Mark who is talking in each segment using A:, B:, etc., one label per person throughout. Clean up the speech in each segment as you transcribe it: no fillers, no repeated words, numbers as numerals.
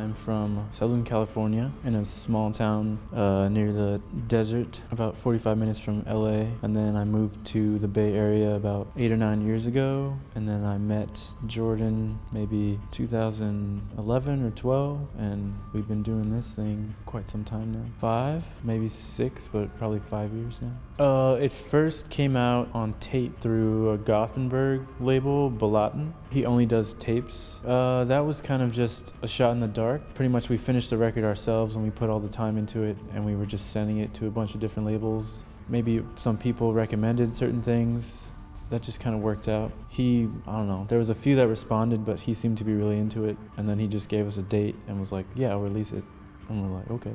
A: I'm from Southern California in a small town near the desert, about 45 minutes from LA. And then I moved to the Bay Area about 8 or 9 years ago. And then I met Jordan maybe 2011 or 12. And we've been doing this thing quite some time now. 5, maybe 6, but probably 5 years now. It first came out on tape through a Gothenburg label, Balatin. He only does tapes. That was kind of just a shot in the dark. Pretty much we finished the record ourselves and we put all the time into it, and we were just sending it to a bunch of different labels. Maybe some people recommended certain things. That just kind of worked out. I don't know, there was a few that responded, but he seemed to be really into it. And then he just gave us a date and was like, yeah, I'll release it. And we're like, okay.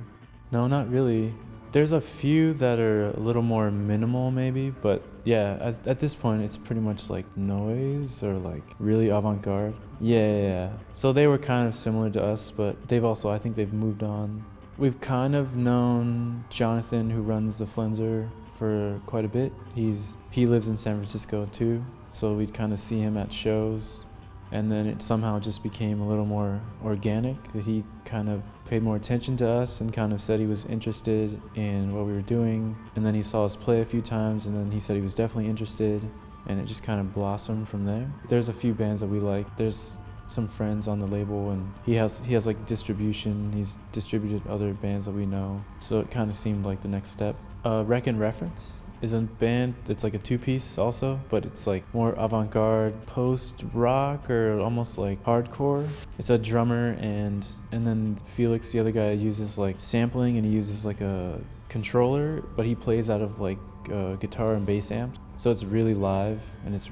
A: No, not really. There's a few that are a little more minimal maybe, but yeah, at this point it's pretty much like noise or like really avant-garde. Yeah. So they were kind of similar to us, but I think they've moved on. We've kind of known Jonathan, who runs the Flender, for quite a bit. He lives in San Francisco too, so we'd kind of see him at shows. And then it somehow just became a little more organic, that he kind of paid more attention to us and kind of said he was interested in what we were doing. And then he saw us play a few times, and then he said he was definitely interested, and it just kind of blossomed from there. There's a few bands that we like. There's some friends on the label, and he has like distribution. He's distributed other bands that we know. So it kind of seemed like the next step. Rec and Reference is a band that's like a 2-piece also, but it's like more avant-garde, post-rock, or almost like hardcore. It's a drummer, and then Felix, the other guy, uses like sampling, and he uses like a controller, but he plays out of like guitar and bass amps. So it's really live, and it's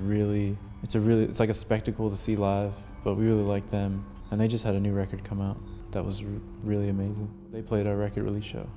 A: like a spectacle to see live, but we really like them. And they just had a new record come out that was really amazing. They played our record release show.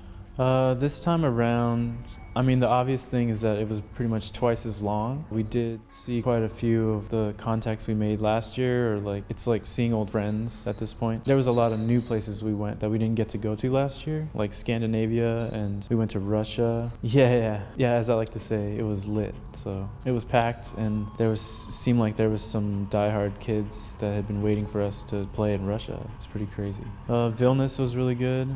A: This time around, I mean, the obvious thing is that it was pretty much twice as long. We did see quite a few of the contacts we made last year, or it's like seeing old friends at this point. There was a lot of new places we went that we didn't get to go to last year, like Scandinavia, and we went to Russia. Yeah, as I like to say, it was lit. So it was packed, and seemed like there was some diehard kids that had been waiting for us to play in Russia. It's pretty crazy. Vilnius was really good.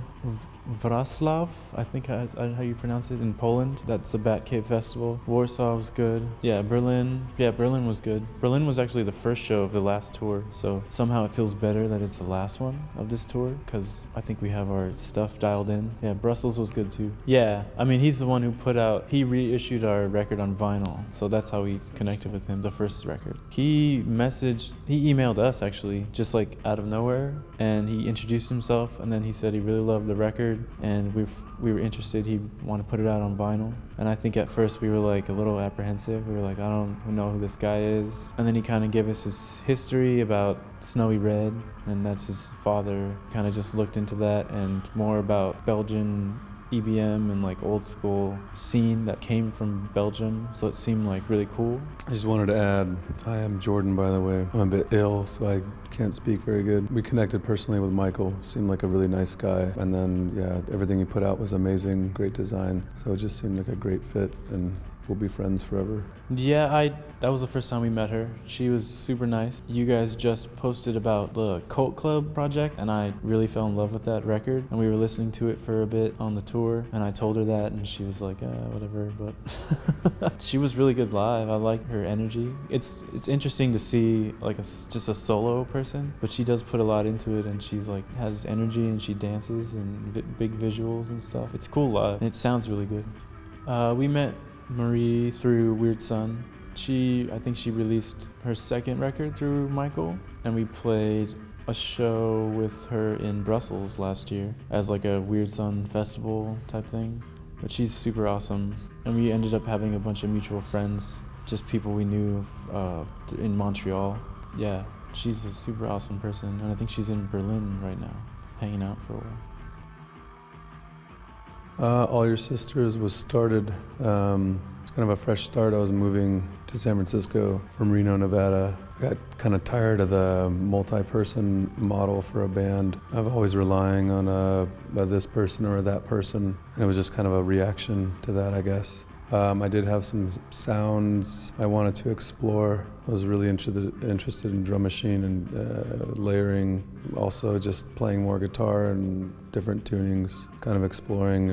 A: Wrocław, I think is how you pronounce it, in Poland. That's the Bat Cave Festival. Warsaw was good. Yeah, Berlin was good. Berlin was actually the first show of the last tour, so somehow it feels better that it's the last one of this tour, because I think we have our stuff dialed in. Yeah, Brussels was good too. Yeah, I mean, he's the one who he reissued our record on vinyl, so that's how we connected with him, the first record. He emailed us actually, just like out of nowhere, and he introduced himself, and then he said he really loved the record, and we were interested. He wanted to put it out on vinyl, and I think at first we were like a little apprehensive. We were like, I don't know who this guy is. And then he kind of gave us his history about Snowy Red, and that's his father. Kind of just looked into that and more about Belgian EBM and like old school scene that came from Belgium, so it seemed like really cool.
B: I just wanted to add, I am Jordan, by the way. I'm a bit ill, so I can't speak very good. We connected personally with Michael, seemed like a really nice guy, and then everything he put out was amazing, great design, so it just seemed like a great fit, and we'll be friends forever.
A: Yeah, that was the first time we met her. She was super nice. You guys just posted about the Cult Club project, and I really fell in love with that record. And we were listening to it for a bit on the tour, and I told her that, and she was like, whatever. But she was really good live. I like her energy. It's interesting to see like just a solo person, but she does put a lot into it, and she's like has energy, and she dances and big visuals and stuff. It's cool live, and it sounds really good. We met Marie through Weird Sun. I think she released her second record through Michael, and we played a show with her in Brussels last year as like a Weird Sun festival type thing. But she's super awesome, and we ended up having a bunch of mutual friends, just people we knew in Montreal. Yeah, she's a super awesome person, and I think she's in Berlin right now, hanging out for a while.
B: All Your Sisters was started, it's kind of a fresh start. I was moving to San Francisco from Reno, Nevada. I got kind of tired of the multi-person model for a band. I'm always relying on this person or that person, and it was just kind of a reaction to that, I guess. I did have some sounds I wanted to explore was really interested in drum machine and layering, also just playing more guitar and different tunings, kind of exploring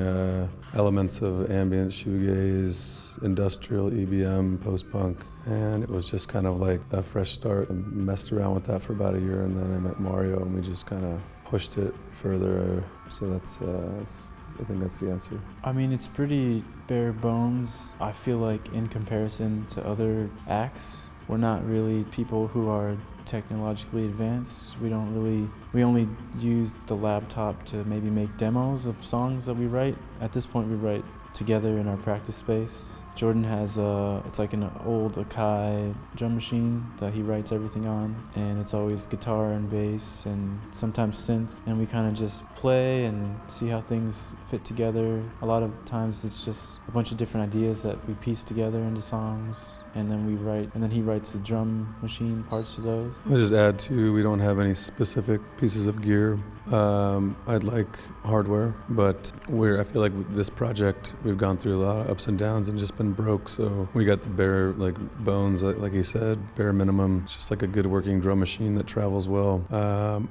B: elements of ambient, shoegaze, industrial, EBM, post-punk, and it was just kind of like a fresh start. I messed around with that for about a year, and then I met Mario, and we just kind of pushed it further. So that's I think that's the answer.
A: I mean, it's pretty bare bones. I feel like in comparison to other acts, we're not really people who are technologically advanced. We only use the laptop to maybe make demos of songs that we write. At this point, we write together in our practice space. Jordan has it's like an old Akai drum machine that he writes everything on, and it's always guitar and bass and sometimes synth, and we kind of just play and see how things fit together. A lot of times it's just a bunch of different ideas that we piece together into songs, and then we write, and then he writes the drum machine parts to those.
B: I'll just add too, we don't have any specific pieces of gear. I'd like hardware, but I feel like with this project, we've gone through a lot of ups and downs and just been broke, so we got the bare bones, like he said, bare minimum. It's just like a good working drum machine that travels well.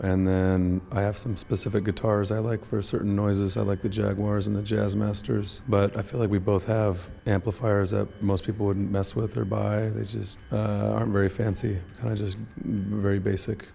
B: And then I have some specific guitars I like for certain noises. I like the Jaguars and the Jazz Masters, but I feel like we both have amplifiers that most people wouldn't mess with or buy. They just aren't very fancy, kind of just very basic.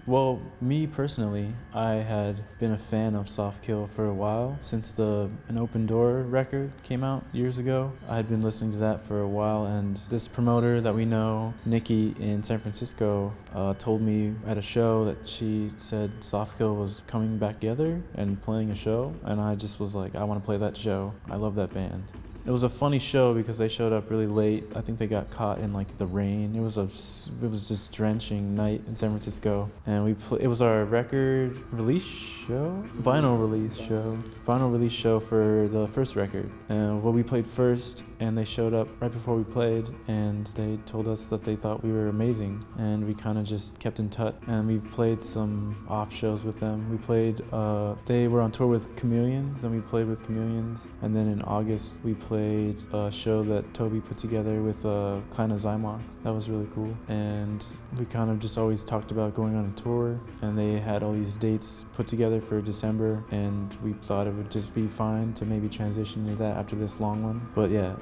A: Well, me personally, I had been a fan of Soft Kill for a while, since an Open Door record came out years ago. I had been listening to that for a while, and this promoter that we know, Nikki in San Francisco, told me at a show that she said Soft Kill was coming back together and playing a show, and I just was like, I want to play that show. I love that band. It was a funny show because they showed up really late. I think they got caught in the rain. It was just drenching night in San Francisco, and it was our record release show, vinyl release show for the first record. We played first, and they showed up right before we played, and they told us that they thought we were amazing, and we kind of just kept in touch. And we've played some off shows with them. We played. They were on tour with Chameleons, and we played with Chameleons, and then in August we played a show that Toby put together with Clan of Zymox. That was really cool. And we kind of just always talked about going on a tour, and they had all these dates put together for December, and we thought it would just be fine to maybe transition into that after this long one. But yeah,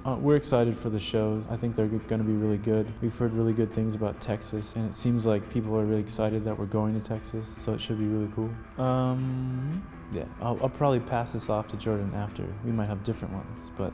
A: we're excited for the shows. I think they're going to be really good. We've heard really good things about Texas, and it seems like people are really excited that we're going to Texas, so it should be really cool. Yeah, I'll probably pass this off to Jordan after. We might have different ones, but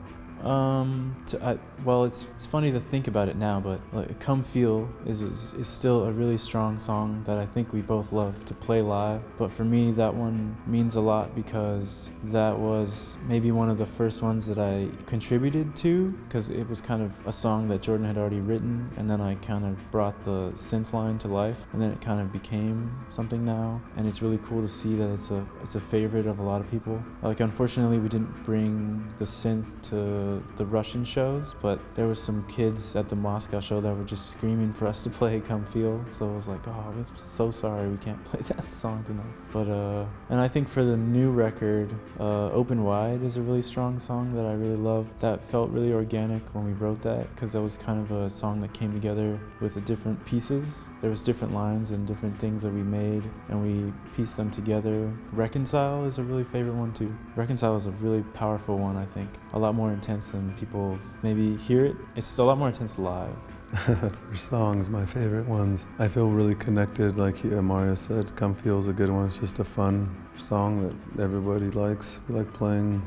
A: it's funny to think about it now, but Come Feel is still a really strong song that I think we both love to play live. But for me, that one means a lot because that was maybe one of the first ones that I contributed to, because it was kind of a song that Jordan had already written, and then I kind of brought the synth line to life, and then it kind of became something now. And it's really cool to see that it's a favorite of a lot of people. Unfortunately, we didn't bring the synth to the Russian shows, but there was some kids at the Moscow show that were just screaming for us to play Come Feel, so I was like, oh, I'm so sorry we can't play that song tonight. But and I think for the new record, Open Wide is a really strong song that I really love. That felt really organic when we wrote that, because that was kind of a song that came together with the different pieces. There was different lines and different things that we made, and we pieced them together. Reconcile is a really favorite one too. Reconcile is a really powerful one, I think. A lot more intense than people maybe hear it. It's a lot more intense live.
B: For songs, my favorite ones, I feel really connected. Like Mario said, Come Feel is a good one. It's just a fun song that everybody likes. We like playing.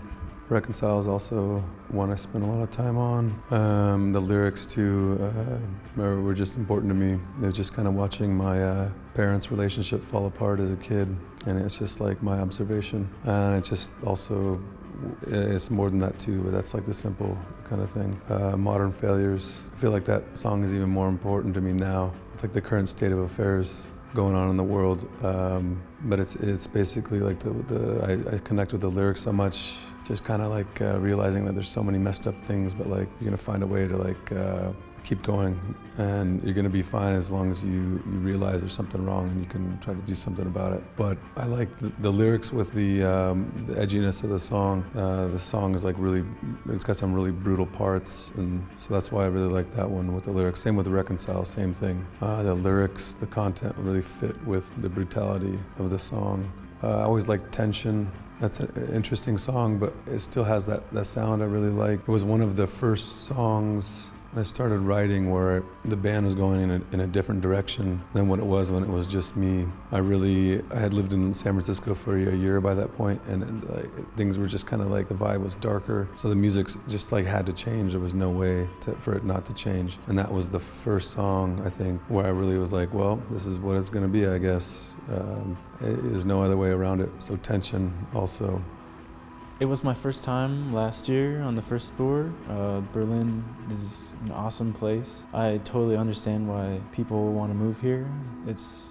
B: Reconcile is also one I spend a lot of time on. The lyrics too were just important to me. They're just kind of watching my parents' relationship fall apart as a kid, and it's just like my observation. And it's just also, it's more than that too, but that's like the simple kind of thing. Modern Failures, I feel like that song is even more important to me now. It's like the current state of affairs going on in the world. But it's basically like I connect with the lyrics so much, just kind of like realizing that there's so many messed up things, but like you're gonna find a way to keep going, and you're gonna be fine as long as you realize there's something wrong and you can try to do something about it. But I like the lyrics with the edginess of the song. The song is like really, it's got some really brutal parts, and so that's why I really like that one with the lyrics. Same with Reconcile, same thing. The lyrics, the content really fit with the brutality of the song. I always like Tension. That's an interesting song, but it still has that sound I really like. It was one of the first songs I started writing where the band was going in a different direction than what it was when it was just me. I had lived in San Francisco for a year by that point, and like, things were just kind of like, the vibe was darker, so the music just like had to change. There was no way for it not to change, and that was the first song, I think, where I really was like, well, this is what it's gonna be, I guess. There's no other way around it. So Tension also.
A: It was my first time last year on the first tour. Berlin is an awesome place. I totally understand why people want to move here.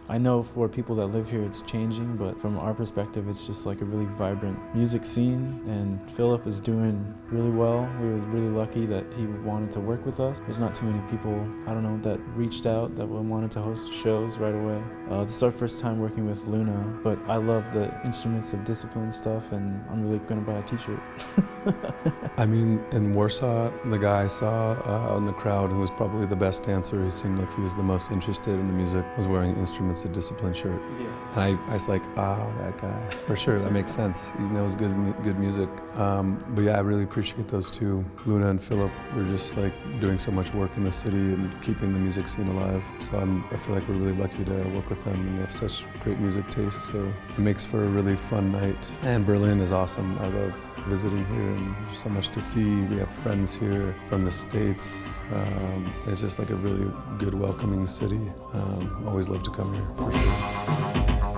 A: I know for people that live here it's changing, but from our perspective it's just like a really vibrant music scene, and Philip is doing really well. We were really lucky that he wanted to work with us. There's not too many people, that reached out that wanted to host shows right away. This is our first time working with Luna, but I love the Instruments of Discipline stuff, and I'm really gonna buy a t-shirt.
B: I mean, in Warsaw, the guy I saw out in the crowd who was probably the best dancer, he seemed like he was the most interested in the music, was wearing Instruments of Discipline shirt. Yeah. And I was like, that guy. For sure, that makes sense. He knows good music. But yeah, I really appreciate those two. Luna and Philip were just like doing so much work in the city and keeping the music scene alive. So I feel like we're really lucky to work with them, and they have such great music taste. So it makes for a really fun night. And Berlin is awesome. I love visiting here, and there's so much to see. We have friends here from the States. It's just like a really good, welcoming city. Always love to come here, for sure.